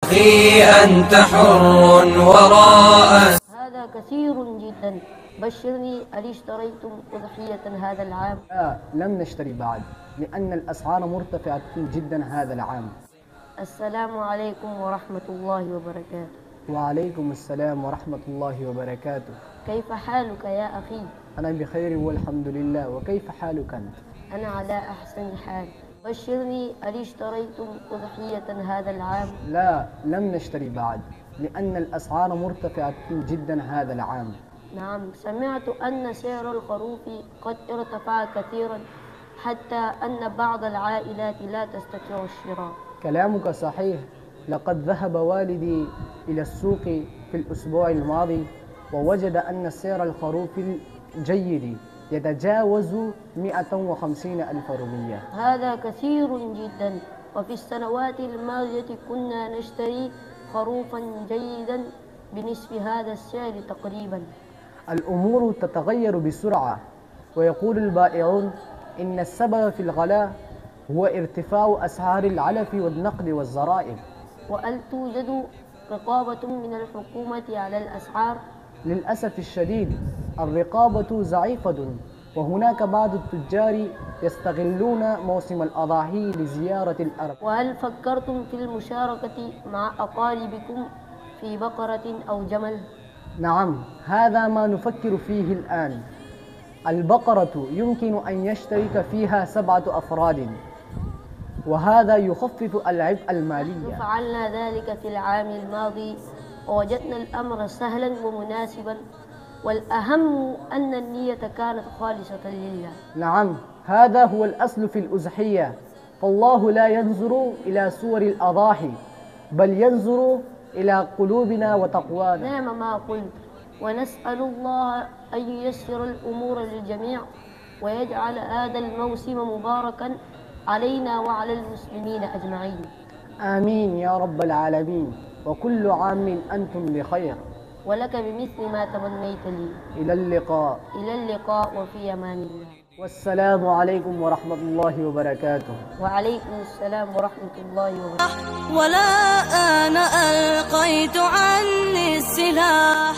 أخي أنت حر وراء. هذا كثير جدا، بشرني هل اشتريتم أضحية هذا العام؟ لا، لم نشتري بعد لأن الأسعار مرتفعة جدا هذا العام. السلام عليكم ورحمة الله وبركاته. وعليكم السلام ورحمة الله وبركاته. كيف حالك يا أخي؟ أنا بخير والحمد لله، وكيف حالك أنت؟ أنا على أحسن حال. بشرني هل اشتريتم أضحية هذا العام؟ لا، لم نشتري بعد لأن الأسعار مرتفعة جدا هذا العام. نعم، سمعت أن سعر الخروف قد ارتفع كثيرا حتى أن بعض العائلات لا تستطيع الشراء. كلامك صحيح، لقد ذهب والدي إلى السوق في الأسبوع الماضي ووجد أن سعر الخروف الجيد يتجاوز 150 ألف روبية. هذا كثير جدا، وفي السنوات الماضية كنا نشتري خروفا جيدا بنصف هذا السعر تقريبا. الأمور تتغير بسرعة، ويقول البائعون إن السبب في الغلاء هو ارتفاع أسعار العلف والنقد والزرائب. وهل توجد رقابة من الحكومة على الأسعار؟ للأسف الشديد الرقابة ضعيفة، وهناك بعض التجار يستغلون موسم الأضاحي لزيارة الأرض. وهل فكرتم في المشاركة مع أقاربكم في بقرة أو جمل؟ نعم، هذا ما نفكر فيه الآن. البقرة يمكن أن يشترك فيها 7 أفراد، وهذا يخفف العبء المالي. فعلنا ذلك في العام الماضي ووجدنا الأمر سهلا ومناسبا، والأهم أن النية كانت خالصة لله. نعم، هذا هو الأصل في الأضحية، فالله لا ينظر إلى صور الأضاحي بل ينظر إلى قلوبنا وتقوانا. نعم ما قلت، ونسأل الله أن ييسر الأمور للجميع ويجعل هذا الموسم مباركا علينا وعلى المسلمين أجمعين. آمين يا رب العالمين، وكل عام أنتم بخير. ولك بمثل ما تمنيت لي. إلى اللقاء. إلى اللقاء، وفي أمان الله. والسلام عليكم ورحمة الله وبركاته. وعليكم السلام ورحمة الله وبركاته. ولا أنا ألقيت عني السلاح.